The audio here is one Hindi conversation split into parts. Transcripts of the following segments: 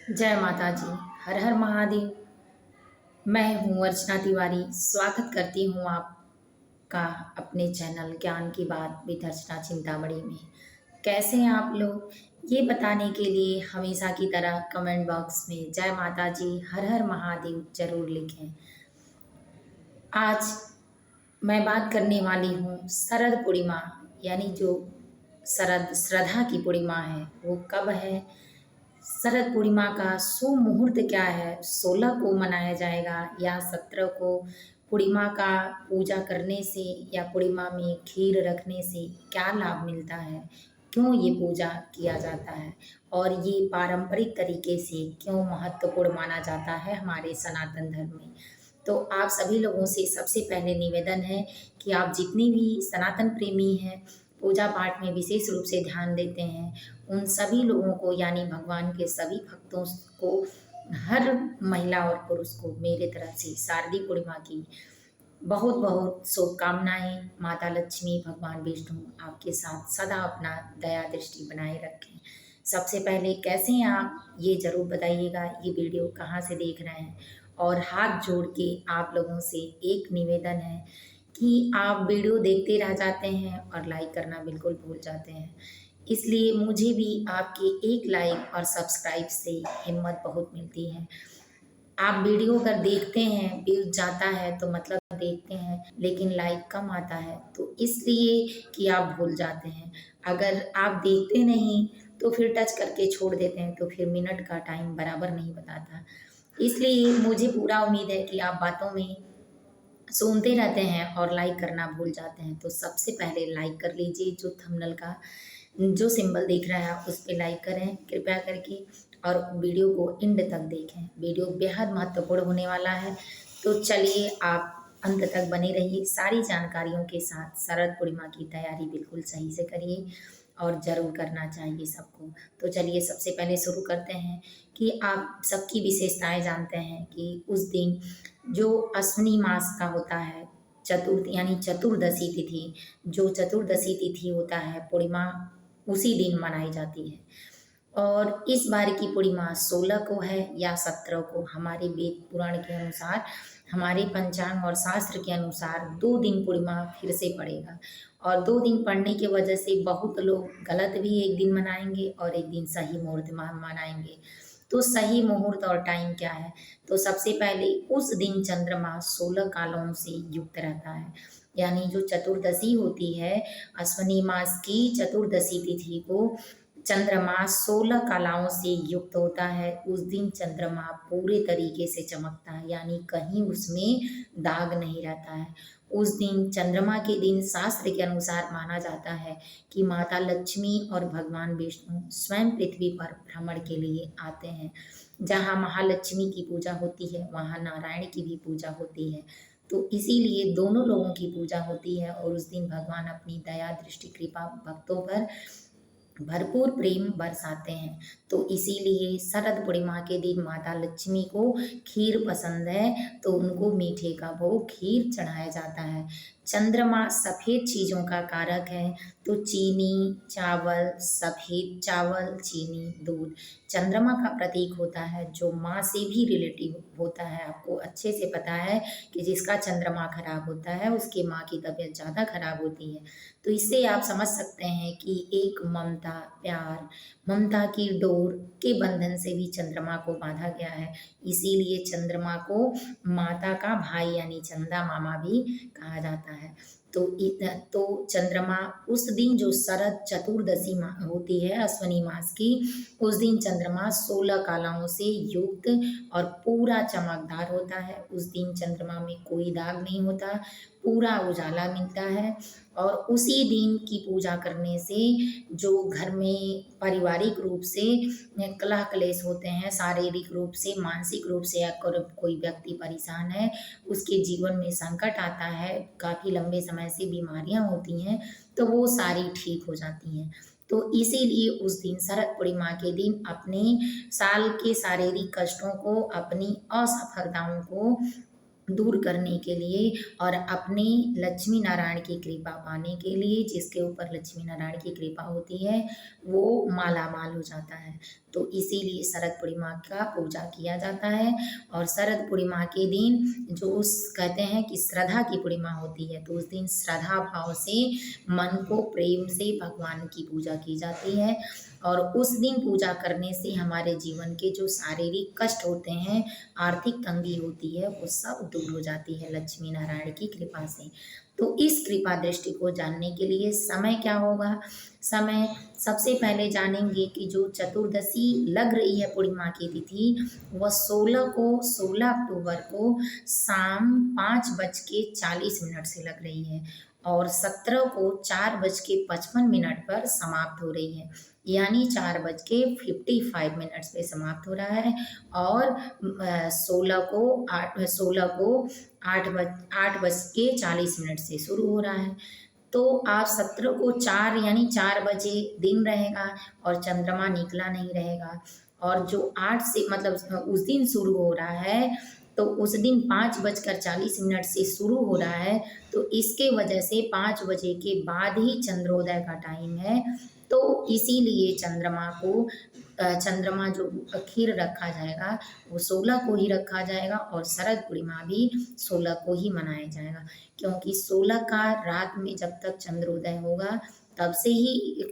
जय माता जी। हर हर महादेव। मैं हूँ अर्चना तिवारी। स्वागत करती हूँ आपका अपने चैनल ज्ञान की बात विद अर्चना चिंतामणि में। कैसे हैं आप लोग, ये बताने के लिए हमेशा की तरह कमेंट बॉक्स में जय माता जी हर हर महादेव जरूर लिखें। आज मैं बात करने वाली हूँ शरद पूर्णिमा, यानी जो शरद श्रद्धा की पूर्णिमा है वो कब है। शरद पूर्णिमा का शुभ मुहूर्त क्या है, 16 को मनाया जाएगा या 17 को। पूर्णिमा का पूजा करने से या पूर्णिमा में खीर रखने से क्या लाभ मिलता है, क्यों ये पूजा किया जाता है और ये पारंपरिक तरीके से क्यों महत्वपूर्ण माना जाता है हमारे सनातन धर्म में। तो आप सभी लोगों से सबसे पहले निवेदन है कि आप जितनी भी सनातन प्रेमी हैं, पूजा पाठ में विशेष रूप से ध्यान देते हैं, उन सभी लोगों को यानी भगवान के सभी भक्तों को, हर महिला और पुरुष को मेरे तरफ से शारदीय पूर्णिमा की बहुत बहुत शुभकामनाएं। माता लक्ष्मी भगवान विष्णु आपके साथ सदा अपना दया दृष्टि बनाए रखें। सबसे पहले कैसे हैं आप, ये ज़रूर बताइएगा। ये वीडियो कहाँ से देख रहे हैं, और हाथ जोड़ के आप लोगों से एक निवेदन है कि आप वीडियो देखते रह जाते हैं और लाइक करना बिल्कुल भूल जाते हैं। इसलिए मुझे भी आपके एक लाइक और सब्सक्राइब से हिम्मत बहुत मिलती है। आप वीडियो अगर देखते हैं, व्यूज जाता है तो मतलब देखते हैं, लेकिन लाइक कम आता है तो इसलिए कि आप भूल जाते हैं। अगर आप देखते नहीं तो फिर टच करके छोड़ देते हैं, तो फिर मिनट का टाइम बराबर नहीं बताता। इसलिए मुझे पूरा उम्मीद है कि आप बातों में सुनते रहते हैं और लाइक करना भूल जाते हैं। तो सबसे पहले लाइक कर लीजिए, जो थंबनेल का जो सिंबल दिख रहा है उस पे लाइक करें कृपया करके, और वीडियो को एंड तक देखें। वीडियो बेहद महत्वपूर्ण होने वाला है। तो चलिए आप अंत तक बने रहिए, सारी जानकारियों के साथ। शरद पूर्णिमा की तैयारी बिल्कुल सही से करिए और ज़रूर करना चाहिए सबको। तो चलिए सबसे पहले शुरू करते हैं कि आप सबकी विशेषताएं जानते हैं कि उस दिन जो अश्विनी मास का होता है, चतुर्थ यानी चतुर्दशी तिथि, जो चतुर्दशी तिथि होता है पूर्णिमा उसी दिन मनाई जाती है। और इस बार की पूर्णिमा 16 को है या 17 को, हमारे वेद पुराण के अनुसार, हमारे पंचांग और शास्त्र के अनुसार 2 दिन पूर्णिमा फिर से पड़ेगा। और 2 दिन पड़ने की वजह से बहुत लोग गलत भी एक दिन मनाएंगे और एक दिन सही मुहूर्त मनाएंगे। तो सही मुहूर्त और टाइम क्या है, तो सबसे पहले उस दिन चंद्रमा 16 कालों से युक्त रहता है। यानी जो चतुर्दशी होती है, अश्विनी मास की चतुर्दशी तिथि को चंद्रमा 16 कलाओं से युक्त होता है। उस दिन चंद्रमा पूरे तरीके से चमकता है, यानी कहीं उसमें दाग नहीं रहता है। उस दिन चंद्रमा के दिन शास्त्र के अनुसार माना जाता है कि माता लक्ष्मी और भगवान विष्णु स्वयं पृथ्वी पर भ्रमण के लिए आते हैं। जहाँ महालक्ष्मी की पूजा होती है वहाँ नारायण की भी पूजा होती है। तो इसीलिए दोनों लोगों की पूजा होती है, और उस दिन भगवान अपनी दया दृष्टि कृपा भक्तों पर भरपूर प्रेम बरसाते हैं। तो इसीलिए शरद पूर्णिमा के दिन माता लक्ष्मी को खीर पसंद है, तो उनको मीठे का भोग खीर चढ़ाया जाता है। चंद्रमा सफ़ेद चीज़ों का कारक है, तो चीनी, चावल, सफ़ेद चावल, चीनी, दूध चंद्रमा का प्रतीक होता है, जो माँ से भी रिलेटिव होता है। आपको अच्छे से पता है कि जिसका चंद्रमा खराब होता है उसकी माँ की तबीयत ज़्यादा खराब होती है। तो इससे आप समझ सकते हैं कि एक ममता, प्यार, ममता की डोर के बंधन से भी चंद्रमा को बांधा गया है। इसीलिए चंद्रमा को माता का भाई यानी चंदा मामा भी कहा जाता है। तो चंद्रमा उस दिन जो शरद चतुर्दशी होती है अश्विनी मास की, उस दिन चंद्रमा 16 कलाओं से युक्त और पूरा चमकदार होता है। उस दिन चंद्रमा में कोई दाग नहीं होता, पूरा उजाला मिलता है। और उसी दिन की पूजा करने से जो घर में पारिवारिक रूप से कलह क्लेश होते हैं, शारीरिक रूप से, मानसिक रूप से, या कोई व्यक्ति परेशान है, उसके जीवन में संकट आता है, काफ़ी लंबे समय से बीमारियां होती हैं, तो वो सारी ठीक हो जाती हैं। तो इसीलिए उस दिन शरद पूर्णिमा के दिन अपने साल के शारीरिक कष्टों को, अपनी असफलताओं को दूर करने के लिए और अपने लक्ष्मी नारायण की कृपा पाने के लिए, जिसके ऊपर लक्ष्मी नारायण की कृपा होती है वो मालामाल हो जाता है। तो इसीलिए शरद पूर्णिमा का पूजा किया जाता है। और शरद पूर्णिमा के दिन जो कहते हैं कि श्रद्धा की पूर्णिमा होती है, तो उस दिन श्रद्धा भाव से मन को प्रेम से भगवान की पूजा की जाती है। और उस दिन पूजा करने से हमारे जीवन के जो शारीरिक कष्ट होते हैं, आर्थिक तंगी होती है, वो सब दूर हो जाती है लक्ष्मी नारायण की कृपा से। तो इस कृपा दृष्टि को जानने के लिए समय क्या होगा? समय सबसे पहले जानेंगे कि जो चतुर्दशी लग रही है पूर्णिमा की तिथि, वह 16 अक्टूबर को शाम 5:40 से लग रही है और 17 को 4:55 पर समाप्त हो रही है। यानी 4:55 पे समाप्त हो रहा है। और 16 को 8:40 से शुरू हो रहा है। तो आप 17 को 4 यानी 4 बजे दिन रहेगा और चंद्रमा निकला नहीं रहेगा। और जो 8 से मतलब उस दिन शुरू हो रहा है, तो उस दिन 5:40 से शुरू हो रहा है, तो इसके वजह से 5 बजे के बाद ही चंद्रोदय का टाइम है। तो इसीलिए चंद्रमा जो खीर रखा जाएगा वो 16 को ही रखा जाएगा और शरद पूर्णिमा भी 16 को ही मनाया जाएगा। क्योंकि 16 का रात में जब तक चंद्रोदय होगा तब से ही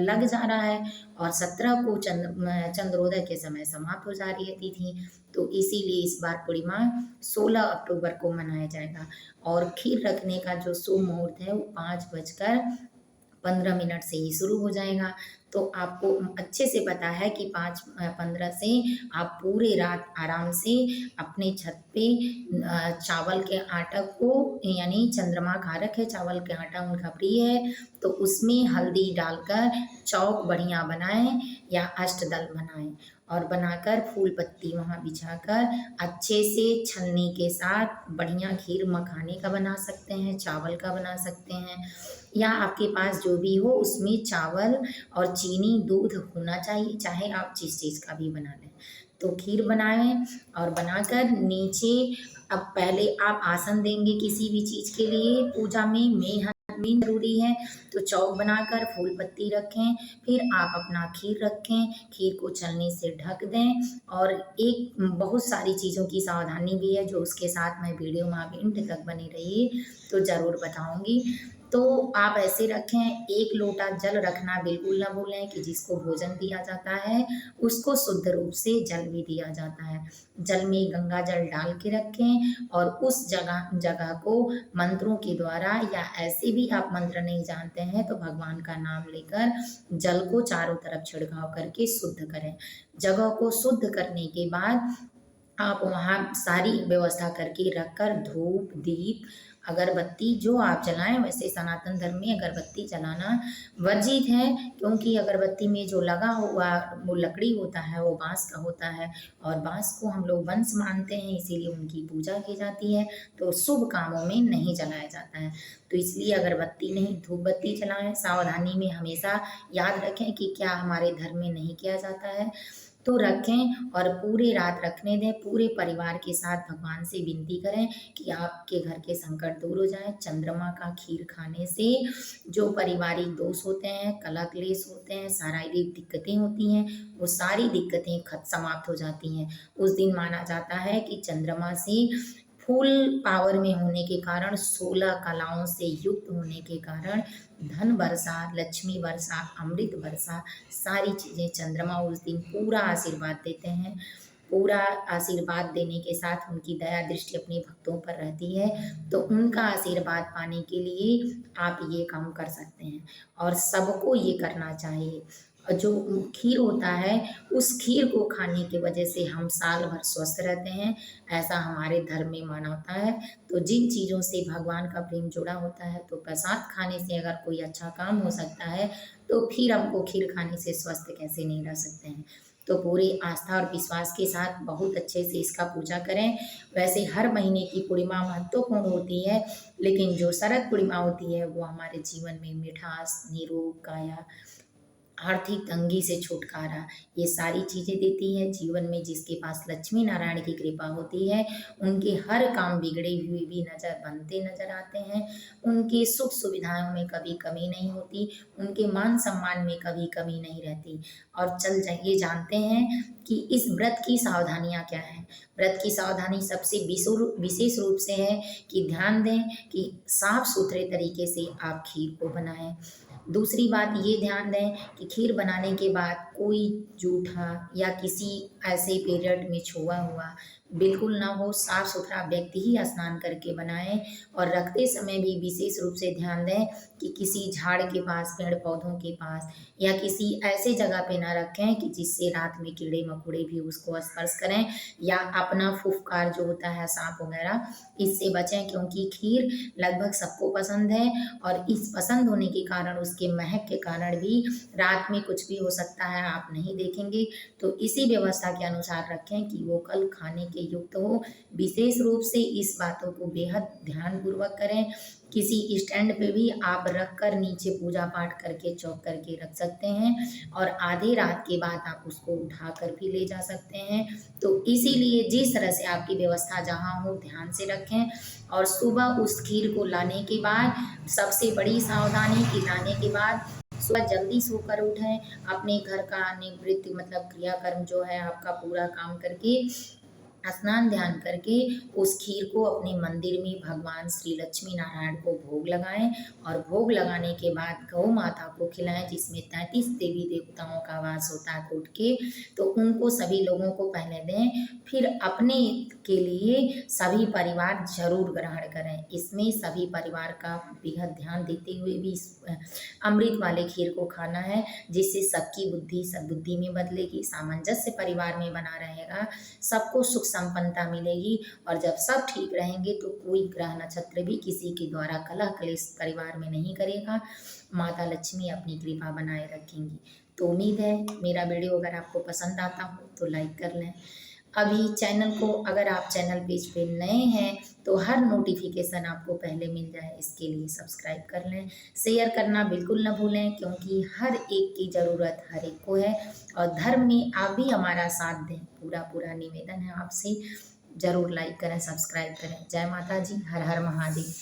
लग जा रहा है और 17 को चंद्रोदय के समय समाप्त हो जा रही है तिथि। तो इसीलिए इस बार पूर्णिमा 16 अक्टूबर को मनाया जाएगा। और खीर रखने का जो शुभ मुहूर्त है वो 5:15 से ही शुरू हो जाएगा। तो आपको अच्छे से पता है कि 5:15 से आप पूरे रात आराम से अपने छत पे चावल के आटा को, यानी चंद्रमा कारक है चावल के आटा उनका प्रिय है, तो उसमें हल्दी डालकर चौक बढ़िया बनाएं या अष्टदल बनाएं और बनाकर फूल पत्ती वहाँ बिछाकर अच्छे से छलनी के साथ बढ़िया खीर मखाने का बना सकते हैं, चावल का बना सकते हैं, या आपके पास जो भी हो उसमें चावल और चीनी दूध होना चाहिए, चाहे आप जिस चीज़ का भी बना लें। तो खीर बनाएं और बनाकर नीचे, अब पहले आप आसन देंगे किसी भी चीज़ के लिए पूजा में, मेन जरूरी है। तो चौक बनाकर फूल पत्ती रखें, फिर आप अपना खीर रखें, खीर को छलनी से ढक दें। और एक बहुत सारी चीज़ों की सावधानी भी है जो उसके साथ मैं वीडियो में आप एंड तक बने रहिए तो ज़रूर बताऊंगी। तो आप ऐसे रखें, 1 लोटा जल रखना बिल्कुल ना भूलें कि जिसको भोजन दिया जाता है उसको शुद्ध रूप से जल भी दिया जाता है। जल में गंगा जल डाल के रखें और उस जगह जगह को मंत्रों के द्वारा, या ऐसे भी आप मंत्र नहीं जानते हैं तो भगवान का नाम लेकर जल को चारों तरफ छिड़काव करके शुद्ध करें। जगह को शुद्ध करने के बाद आप वहाँ सारी व्यवस्था करके रखकर धूप, दीप, अगरबत्ती जो आप जलाएं, वैसे सनातन धर्म में अगरबत्ती जलाना वर्जित है, क्योंकि अगरबत्ती में जो लगा हुआ वो लकड़ी होता है वो बांस का होता है और बांस को हम लोग वंश मानते हैं, इसीलिए उनकी पूजा की जाती है। तो शुभ कामों में नहीं जलाया जाता है, तो इसलिए अगरबत्ती नहीं धूप बत्ती जलाएं। सावधानी में हमेशा याद रखें कि क्या हमारे धर्म में नहीं किया जाता है, तो रखें और पूरी रात रखने दें। पूरे परिवार के साथ भगवान से विनती करें कि आपके घर के संकट दूर हो जाए। चंद्रमा का खीर खाने से जो पारिवारिक दोष होते हैं, कलह क्लेश होते हैं, शारीरिक दिक्कतें होती हैं, वो सारी दिक्कतें समाप्त हो जाती हैं। उस दिन माना जाता है कि चंद्रमा से फुल पावर में होने के कारण, 16 कलाओं से युक्त होने के कारण धन वर्षा, लक्ष्मी वर्षा, अमृत वर्षा, सारी चीज़ें चंद्रमा उस दिन पूरा आशीर्वाद देते हैं। पूरा आशीर्वाद देने के साथ उनकी दया दृष्टि अपने भक्तों पर रहती है। तो उनका आशीर्वाद पाने के लिए आप ये काम कर सकते हैं और सबको ये करना चाहिए। और जो खीर होता है उस खीर को खाने की वजह से हम साल भर स्वस्थ रहते हैं, ऐसा हमारे धर्म में माना होता है। तो जिन चीज़ों से भगवान का प्रेम जुड़ा होता है, तो प्रसाद खाने से अगर कोई अच्छा काम हो सकता है तो फिर हमको खीर खाने से स्वस्थ कैसे नहीं रह सकते हैं। तो पूरी आस्था और विश्वास के साथ बहुत अच्छे से इसका पूजा करें। वैसे हर महीने की पूर्णिमा महत्वपूर्ण होती है, लेकिन जो शरद पूर्णिमा होती है वो हमारे जीवन में मिठास, निरोग, काया, आर्थिक तंगी से छुटकारा, ये सारी चीज़ें देती है। जीवन में जिसके पास लक्ष्मी नारायण की कृपा होती है, उनके हर काम बिगड़े हुए भी बनते नज़र आते हैं। उनके सुख सुविधाओं में कभी कमी नहीं होती, उनके मान सम्मान में कभी कमी नहीं रहती। और ये जानते हैं कि इस व्रत की सावधानियाँ क्या हैं। व्रत की सावधानी सबसे विशेष रूप से है कि ध्यान दें कि साफ सुथरे तरीके से आप खीर को बनाएं। दूसरी बात ये ध्यान दें कि खीर बनाने के बाद कोई जूठा या किसी ऐसे पीरियड में छुआ हुआ बिल्कुल ना हो। साफ सुथरा व्यक्ति ही स्नान करके बनाएं। और रखते समय भी विशेष रूप से ध्यान दें कि किसी झाड़ के पास, पेड़ पौधों के पास या किसी ऐसे जगह पे ना रखें कि जिससे रात में कीड़े मकोड़े भी उसको स्पर्श करें, या अपना फुफकार जो होता है सांप वगैरह, इससे बचें। क्योंकि खीर लगभग सबको पसंद है, और इस पसंद होने के कारण, उसके महक के कारण भी रात में कुछ भी हो सकता है, आप नहीं देखेंगे। तो इसी व्यवस्था के अनुसार रखें कि वो कल खाने के युक्त हो। विशेष रूप से इस बातों को बेहद ध्यानपूर्वक करें। किसी स्टैंड पे भी आप रख कर नीचे पूजा पाठ करके चौक करके रख सकते हैं, और आधी रात के बाद आप उसको उठा कर भी ले जा सकते हैं। तो इसीलिए जिस तरह से आपकी व्यवस्था जहाँ हो, ध्यान से रखें। और सुबह उस खीर को लाने के बाद सबसे बड़ी सावधानी कि लाने के बाद सुबह जल्दी सोकर उठें, अपने घर का निवृत्ति मतलब क्रियाकर्म जो है आपका पूरा काम करके, स्नान ध्यान करके उस खीर को अपने मंदिर में भगवान श्री लक्ष्मी नारायण को भोग लगाएं। और भोग लगाने के बाद गौ माता को खिलाएं, जिसमें 33 देवी देवताओं का वास होता है कूट के, तो उनको सभी लोगों को पहले दें। फिर अपने के लिए सभी परिवार जरूर ग्रहण करें। इसमें सभी परिवार का बेहद ध्यान देते हुए भी अमृत वाले खीर को खाना है, जिससे सबकी बुद्धि सद्बुद्धि में बदलेगी, सामंजस्य परिवार में बना रहेगा, सबको सुख संपन्नता मिलेगी। और जब सब ठीक रहेंगे तो कोई ग्रह नक्षत्र भी किसी के द्वारा कलह कलेश परिवार में नहीं करेगा। माता लक्ष्मी अपनी कृपा बनाए रखेंगी। तो उम्मीद है मेरा वीडियो अगर आपको पसंद आता हो तो लाइक कर लें। अभी चैनल को, अगर आप चैनल पेज पे नए हैं तो हर नोटिफिकेशन आपको पहले मिल जाए, इसके लिए सब्सक्राइब कर लें। शेयर करना बिल्कुल न भूलें, क्योंकि हर एक की ज़रूरत हर एक को है। और धर्म में आप भी हमारा साथ दें, पूरा निवेदन है आपसे। ज़रूर लाइक करें, सब्सक्राइब करें। जय माता जी, हर हर महादेव।